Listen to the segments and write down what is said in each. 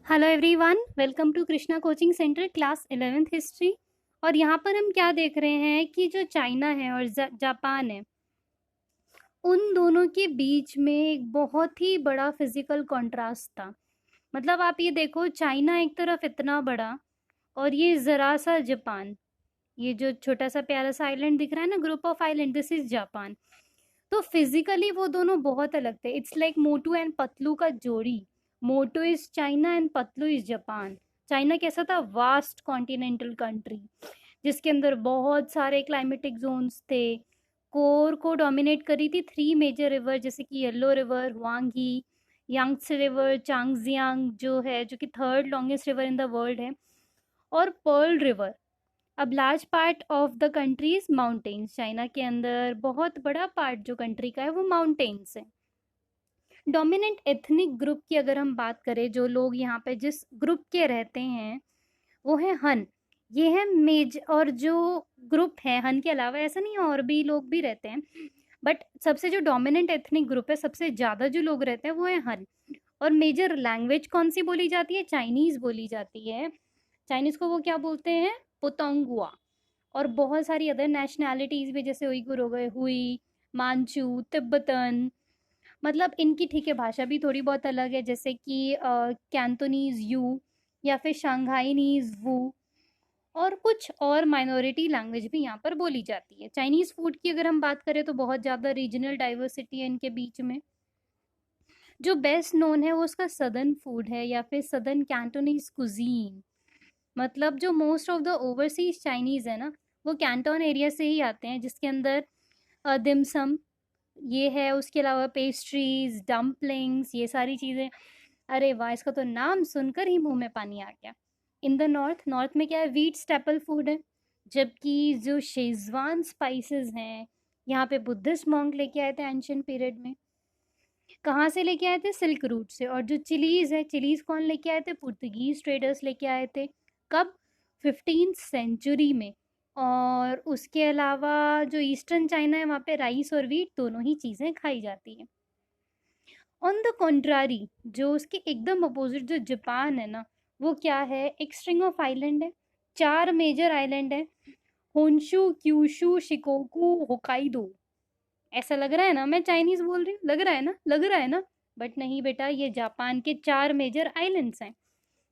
Hello everyone, welcome to Krishna coaching centre class 11th history. और यहाँ पर हम क्या देख रहे हैं कि जो चाइना है और जापान है, उन दोनों के बीच में एक बहुत ही बड़ा फिजिकल कंट्रास्ट था। मतलब आप ये देखो, चाइना एक तरफ इतना बड़ा और ये ज़रा सा जापान। ये जो छोटा सा प्यारा सा आइलैंड दिख रहा है ना, group of island, this is Japan. तो फिजिकली वो दोनों बहुत अलग थे। It's like Motu and Patlu का जोड़ी। Motu is China and Patlu is Japan. China कैसा था? वास्ट कॉन्टिनेंटल कंट्री जिसके अंदर बहुत सारे क्लाइमेटिक जोन्स थे। कोर को डोमिनेट करी थी थ्री मेजर रिवर, जैसे कि येलो रिवर, हुआंगी, यांगत्से रिवर, चांगजियांग जो है, जो कि third longest river in the world है, और पर्ल रिवर। अब large part of the country is mountains. China के अंदर बहुत बड़ा पार्ट जो कंट्री का है वो माउंटेन्स है। डोमिनेंट एथनिक ग्रुप की अगर हम बात करें, जो लोग यहाँ पे जिस ग्रुप के रहते हैं वो है हन। ये है मेज, और जो ग्रुप है हन के अलावा ऐसा नहीं है, और भी लोग भी रहते हैं, बट सबसे जो डोमिनेंट एथनिक ग्रुप है, सबसे ज़्यादा जो लोग रहते हैं वो है हन। और मेजर लैंग्वेज कौन सी बोली जाती है? चाइनीज़ बोली जाती है। चाइनीज़ को वो क्या बोलते हैं? पुतोंगुआ। और बहुत सारी अदर नेशनैलिटीज़ भी, जैसे उइगुर हो गए, हुई, मांचू, तिब्बतन। मतलब इनकी ठीक है भाषा भी थोड़ी बहुत अलग है, जैसे कि कैंटोनीज यू, या फिर शंघाईनीज वू, और कुछ और माइनॉरिटी लैंग्वेज भी यहाँ पर बोली जाती है। चाइनीज़ फूड की अगर हम बात करें तो बहुत ज़्यादा रीजनल डाइवर्सिटी है इनके बीच में। जो बेस्ट नोन है वो उसका सदर्न फूड है, या फिर सदर्न कैंटोनीज कुजीन। मतलब जो most of the overseas Chinese है ना, वो कैंटोन एरिया से ही आते हैं, जिसके अंदर दिमसम ये है, उसके अलावा पेस्ट्रीज, डम्पलिंग्स, ये सारी चीज़ें। अरे वाह, इसका तो नाम सुनकर ही मुंह में पानी आ गया। इन द नॉर्थ, नॉर्थ में क्या है? व्हीट स्टेपल फूड है। जबकि जो शेजवान स्पाइसेस हैं, यहाँ पे बुद्धिस्ट मॉन्क लेके आए थे एंशियंट पीरियड में। कहाँ से लेके आए थे? सिल्क रूट से। और जो चिलीज़ है, चिलीज़ कौन लेके आए थे? पुर्तगीज ट्रेडर्स लेके आए थे। कब? 15th सेंचुरी में। और उसके अलावा जो ईस्टर्न चाइना है, वहाँ पे राइस और वीट दोनों ही चीज़ें खाई जाती हैं। ऑन द कॉन्ट्रारी, जो उसके एकदम अपोजिट जो जापान है ना, वो क्या है? एक स्ट्रिंग ऑफ आइलैंड है। चार मेजर आइलैंड है: होन्शु, क्यूशु, शिकोकू, होकाइडो। ऐसा लग रहा है ना मैं चाइनीज बोल रही हूँ? लग रहा है ना? लग रहा है ना? बट नहीं बेटा, ये जापान के चार मेजर आइलैंड्स हैं।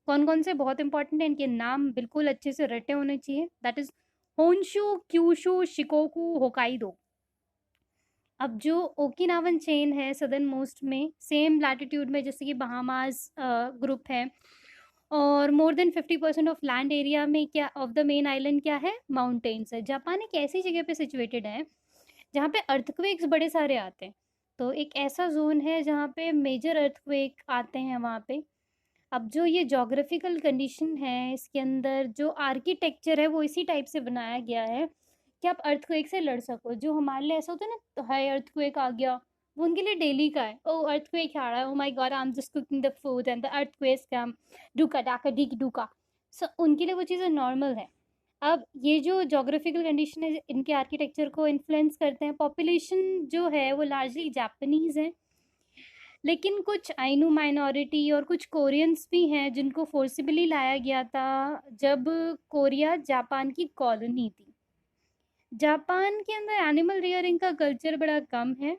कौन कौन से? बहुत इंपॉर्टेंट है, इनके नाम बिल्कुल अच्छे से रटे होने चाहिए। That is Honshu, Kyushu, Shikoku, Hokkaido. अब जो ओकिनावन चेन है सदर्न मोस्ट में, सेम लैटिट्यूड में जैसे कि बहामास ग्रुप है, और more than 50% of land area में क्या ऑफ द मेन आइलैंड क्या है? माउंटेन्स है। जापान एक ऐसी जगह पे सिचुएटेड है जहाँ पे अर्थक्वेक्स बड़े सारे आते हैं। तो एक ऐसा जोन है जहाँ पे मेजर अर्थक्वेक आते हैं वहाँ पे। अब जो ये जोग्राफिकल कंडीशन है, इसके अंदर जो आर्किटेक्चर है वो इसी टाइप से बनाया गया है कि आप अर्थक्वेक से लड़ सको। जो हमारे लिए ऐसा होता है ना, हाई अर्थक्वेक आ गया, वो उनके लिए डेली का है। ओ अर्थक्वेक आ रहा है, oh my god, I am just cooking the food and the earthquake come, डूका डाका डिक डूका। सो उनके लिए वो चीज़ें नॉर्मल है। अब ये जो जोग्राफिकल कंडीशन है, इनके आर्किटेक्चर को इन्फ्लुएंस करते हैं। पॉपुलेशन जो है वो लार्जली जापानीज़ है, लेकिन कुछ आइनू माइनॉरिटी और कुछ कोरियंस भी हैं जिनको फोर्सिबली लाया गया था जब कोरिया जापान की कॉलोनी थी। जापान के अंदर एनिमल रियरिंग का कल्चर बड़ा कम है।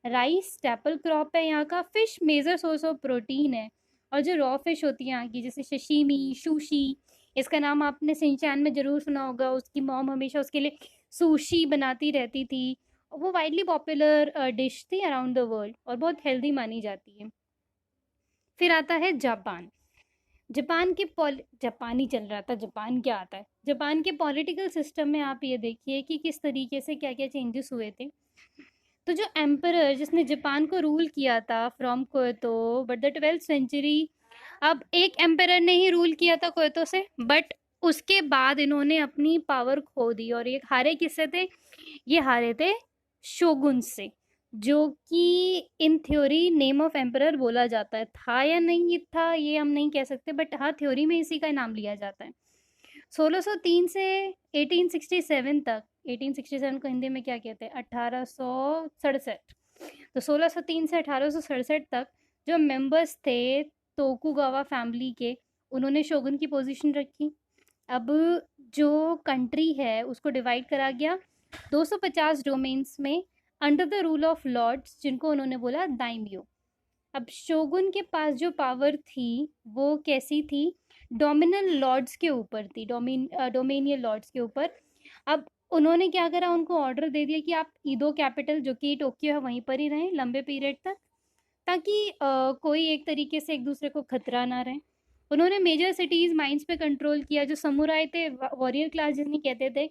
राइस स्टेपल क्रॉप है यहाँ का। Fish major source of protein है। और जो रॉ फिश होती है यहाँ की, जैसे शशीमी, सुशी, इसका नाम आपने सिंचैन में ज़रूर सुना होगा। उसकी मॉम हमेशा उसके लिए सुशी बनाती रहती थी। वो वाइडली पॉपुलर डिश थी अराउंड द वर्ल्ड और बहुत हेल्दी मानी जाती है। फिर आता है जापान। जापान की जापानी चल रहा था, जापान क्या आता है? जापान के पॉलिटिकल सिस्टम में आप ये देखिए कि किस तरीके से क्या क्या चेंजेस हुए थे। तो जो एम्परर जिसने जापान को रूल किया था from Kyoto but the 12th century, अब एक एम्परर ने ही रूल किया था क्योतो से, बट उसके बाद इन्होंने अपनी पावर खो दी। और ये हारे किससे थे? ये हारे थे शोगुन से, जो कि in theory name of emperor बोला जाता है। था या नहीं था ये हम नहीं कह सकते, बट हाँ थ्योरी में इसी का नाम लिया जाता है। 1603 से 1867 तक, 1867 को हिंदी में क्या कहते हैं? 1867। तो 1603 से 1867 तक जो मेंबर्स थे, तोकुगावा फैमिली के, उन्होंने शोगुन की पोजीशन रखी। अब जो कंट्री है उसको डिवाइड करा गया 250 डोमेन्स में under the rule of lords, जिनको उन्होंने बोला दाइम्यो। अब शोगुन के पास जो पावर थी वो कैसी थी, डोमिनल लॉर्ड्स के ऊपर थी, डोमेनियल लॉर्ड्स के ऊपर। अब उन्होंने क्या करा, उनको ऑर्डर दे दिया कि आप ईदो कैपिटल जो कि टोक्यो है वहीं पर ही रहें लंबे पीरियड तक, ताकि कोई एक तरीके से एक दूसरे को खतरा ना रहे। उन्होंने मेजर सिटीज़ माइंस पे कंट्रोल किया। जो समुराई थे, वॉरियर क्लास जिन्हें कहते थे,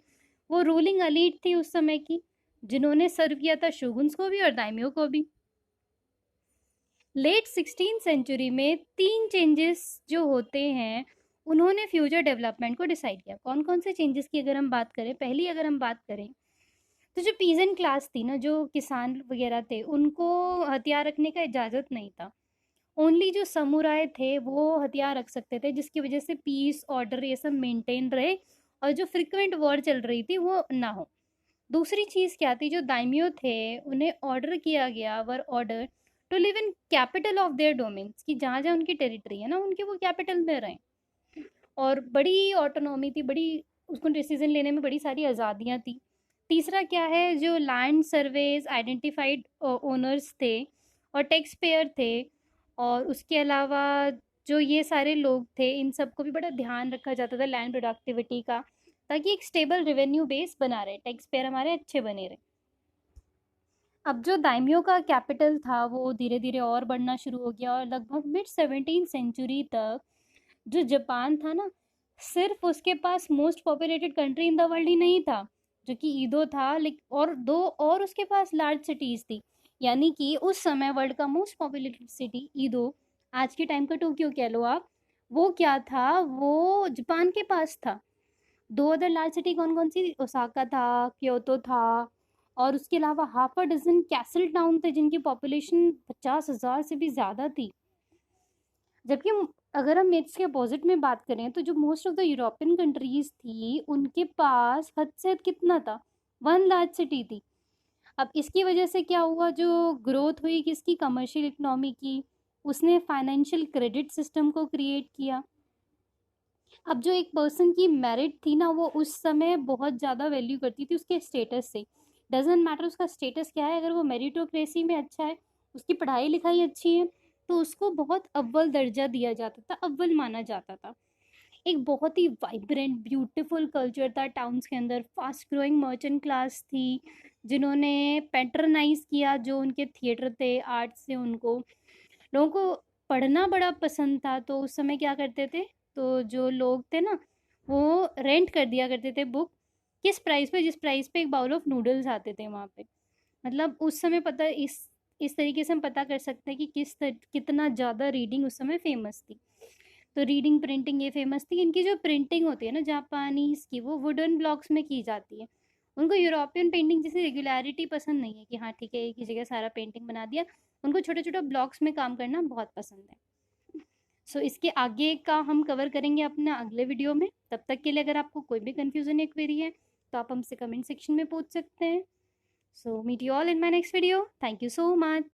वो रूलिंग एलीट थी उस समय की, जिन्होंने सर्व किया था शोगुन्स को भी और दाइम्यो को भी। लेट 16th सेंचुरी में 3 चेंजेस जो होते हैं उन्होंने फ्यूचर डेवलपमेंट को डिसाइड किया। कौन कौन से चेंजेस की अगर हम बात करें, पहली अगर हम बात करें तो जो पीजेंट क्लास थी ना, जो किसान वगैरह थे, उनको हथियार रखने का इजाज़त नहीं था। ओनली जो समुराय थे वो हथियार रख सकते थे, जिसकी वजह से पीस ऑर्डर ये सब मेंटेन रहे और जो फ्रिक्वेंट वॉर चल रही थी वो ना हो। दूसरी चीज़ क्या थी, जो दाइम्यो थे उन्हें ऑर्डर किया गया, were order to live in capital of their domains, कि जहाँ जहाँ उनकी टेरिटरी है ना उनके वो कैपिटल में रहें। और बड़ी ऑटोनॉमी थी, बड़ी उसको डिसीजन लेने में बड़ी सारी आज़ादियाँ थी। तीसरा क्या है, जो लैंड सर्वेज आइडेंटिफाइड ओनर्स थे और टैक्स पेयर थे, और उसके अलावा जो ये सारे लोग थे इन सबको भी बड़ा ध्यान रखा जाता था लैंड प्रोडक्टिविटी का, ताकि एक स्टेबल रेवेन्यू बेस बना रहे, टैक्स पेयर हमारे अच्छे बने रहे। अब जो दाइम्यो का कैपिटल था वो धीरे धीरे और बढ़ना शुरू हो गया, और लगभग मिड 17th सेंचुरी तक जो जापान था ना, सिर्फ उसके पास most populated country in the world ही नहीं था, जो कि ईदो था, लेकिन और दो और उसके पास लार्ज सिटीज़ थी। यानी कि उस समय वर्ल्ड का मोस्ट पॉपुलेटेड सिटी ईदो, आज के टाइम का टोक्यो कह लो आप, वो क्या था, वो जापान के पास था। दो अदर लार्ज सिटी कौन कौन सी, ओसाका था, क्योतो था, और उसके अलावा half a dozen castle town थे जिनकी पॉपुलेशन 50,000 से भी ज़्यादा थी। जबकि अगर हम इसके अपोजिट में बात करें तो जो most of the European countries थी उनके पास हद से हद कितना था, 1 लार्ज सिटी थी। अब इसकी वजह से क्या हुआ, जो ग्रोथ हुई किसकी, कमर्शियल इकोनॉमी की, उसने फाइनेंशियल क्रेडिट सिस्टम को क्रिएट किया। अब जो एक पर्सन की मेरिट थी ना, वो उस समय बहुत ज़्यादा वैल्यू करती थी उसके स्टेटस से। डजेंट मैटर उसका स्टेटस क्या है, अगर वो मेरिटोक्रेसी में अच्छा है, उसकी पढ़ाई लिखाई अच्छी है, तो उसको बहुत अव्वल दर्जा दिया जाता था, अव्वल माना जाता था। एक बहुत ही वाइब्रेंट ब्यूटीफुल कल्चर था टाउन्स के अंदर। फास्ट ग्रोइंग मर्चेंट क्लास थी जिन्होंने पैट्रनाइज किया जो उनके थिएटर थे, आर्ट्स से, उनको लोगों को पढ़ना बड़ा पसंद था। तो उस समय क्या करते थे, तो जो लोग थे ना वो रेंट कर दिया करते थे बुक, किस प्राइस पे, जिस प्राइस पे एक बाउल ऑफ नूडल्स आते थे वहाँ पे। मतलब उस समय पता, इस तरीके से हम पता कर सकते हैं कि कितना ज़्यादा रीडिंग उस समय फेमस थी। तो रीडिंग प्रिंटिंग ये फेमस थी। इनकी जो प्रिंटिंग होती है ना जापानीज़ की, वो वुडन ब्लॉक्स में की जाती है। उनको यूरोपियन पेंटिंग जैसी रेगुलरिटी पसंद नहीं है कि हाँ ठीक है एक ही जगह सारा पेंटिंग बना दिया। उनको छोटे छोटे ब्लॉक्स में काम करना बहुत पसंद है। सो इसके आगे का हम कवर करेंगे अपना अगले वीडियो में। तब तक के लिए अगर आपको कोई भी कन्फ्यूज़न या क्वेरी है तो आप हमसे कमेंट सेक्शन में पूछ सकते हैं। So meet you all in my next video. Thank you so much.